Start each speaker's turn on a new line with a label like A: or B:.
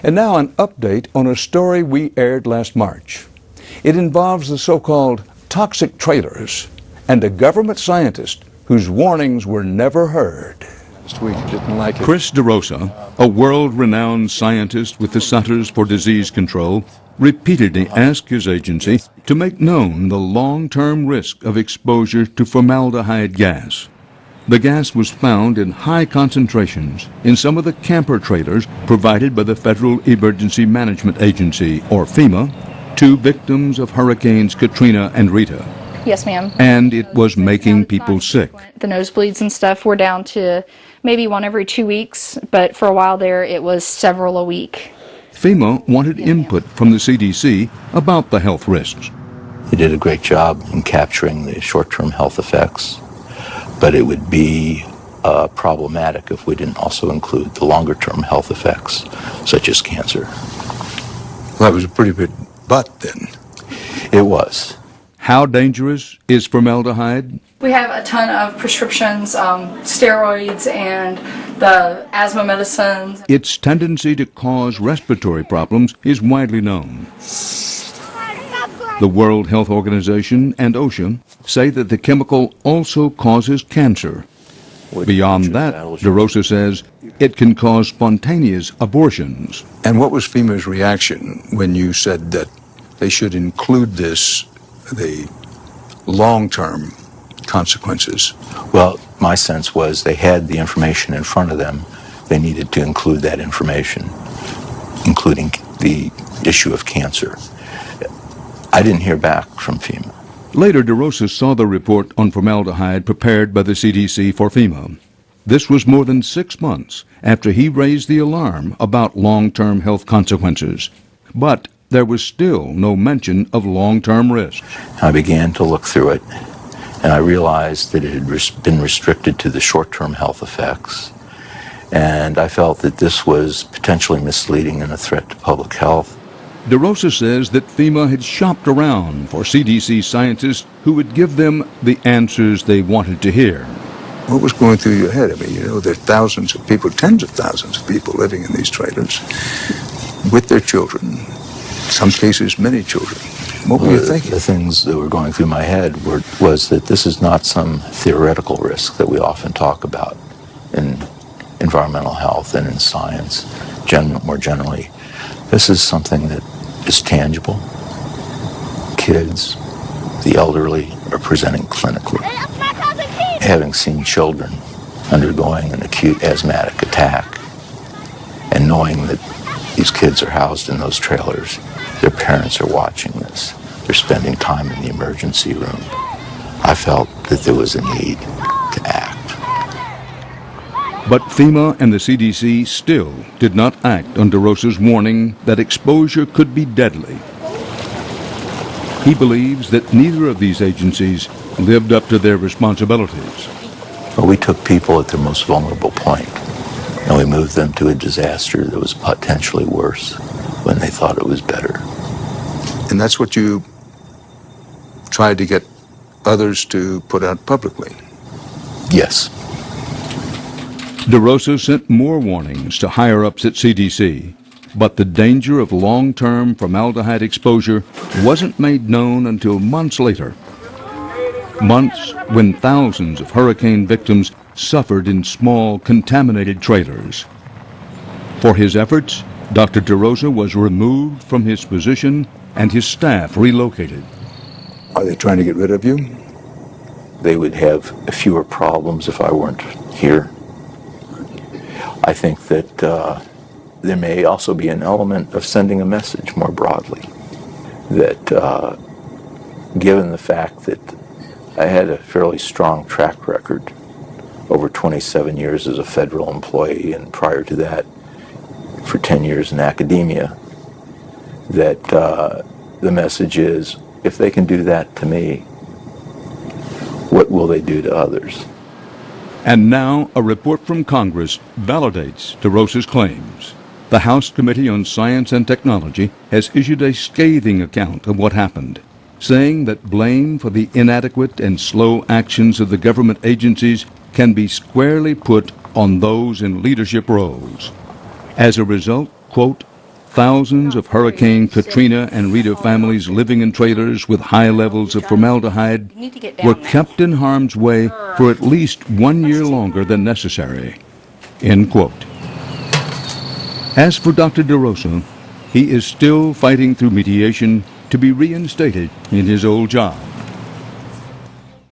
A: And now an update on a story we aired last March. It involves the so-called toxic trailers and a government scientist whose warnings were never heard. Chris DeRosa, a world-renowned scientist with the Centers for Disease Control, repeatedly asked his agency to make known the long-term risk of exposure to formaldehyde gas. The gas was found in high concentrations in some of the camper trailers provided by the Federal Emergency Management Agency, or FEMA, to victims of Hurricanes Katrina and Rita.
B: Yes, ma'am.
A: And it was making people sick.
B: The nosebleeds and stuff were down to maybe one every 2 weeks, but for a while there it was several a week.
A: FEMA wanted input from the CDC about the health risks.
C: They did a great job in capturing the short-term health effects, but it would be problematic if we didn't also include the longer-term health effects, such as cancer.
A: Well, that was a pretty big but then.
C: It was.
A: How dangerous is formaldehyde?
B: We have a ton of prescriptions, steroids and the asthma medicines.
A: Its tendency to cause respiratory problems is widely known. The World Health Organization and OSHA say that the chemical also causes cancer. Beyond that, DeRosa says it can cause spontaneous abortions. And what was FEMA's reaction when you said that they should include this, the long-term consequences?
C: Well, my sense was they had the information in front of them. They needed to include that information, including the issue of cancer. I didn't hear back from FEMA.
A: Later, DeRosa saw the report on formaldehyde prepared by the CDC for FEMA. This was more than 6 months after he raised the alarm about long-term health consequences. But there was still no mention of long-term risks.
C: I began to look through it, and I realized that it had been restricted to the short-term health effects. And I felt that this was potentially misleading and a threat to public health.
A: DeRosa says that FEMA had shopped around for CDC scientists who would give them the answers they wanted to hear. What was going through your head? I mean, you know, there are thousands of people, tens of thousands of people living in these trailers with their children, in some cases many children. What were you thinking?
C: The things that were going through my head was that this is not some theoretical risk that we often talk about in environmental health and in science, more generally. This is something that is tangible. Kids, the elderly are presenting clinically. Having seen children undergoing an acute asthmatic attack and knowing that these kids are housed in those trailers, their parents are watching this, they're spending time in the emergency room, I felt that there was a need to act.
A: But FEMA and the CDC still did not act on DeRosa's warning that exposure could be deadly. He believes that neither of these agencies lived up to their responsibilities.
C: Well, we took people at their most vulnerable point, and we moved them to a disaster that was potentially worse when they thought it was better.
A: And that's what you tried to get others to put out publicly?
C: Yes.
A: DeRosa sent more warnings to higher-ups at CDC, but the danger of long-term formaldehyde exposure wasn't made known until months later. Months when thousands of hurricane victims suffered in small, contaminated trailers. For his efforts, Dr. DeRosa was removed from his position and his staff relocated. Are they trying to get rid of you?
C: They would have fewer problems if I weren't here. I think that there may also be an element of sending a message more broadly. That given the fact that I had a fairly strong track record over 27 years as a federal employee, and prior to that for 10 years in academia, that the message is, if they can do that to me, what will they do to others?
A: And now a report from Congress validates DeRosa's claims. The House Committee on Science and Technology has issued a scathing account of what happened, saying that blame for the inadequate and slow actions of the government agencies can be squarely put on those in leadership roles. As a result, quote, thousands of Hurricane Katrina and Rita families living in trailers with high levels of formaldehyde were kept in harm's way for at least 1 year longer than necessary. End quote. As for Dr. DeRosa, he is still fighting through mediation to be reinstated in his old job.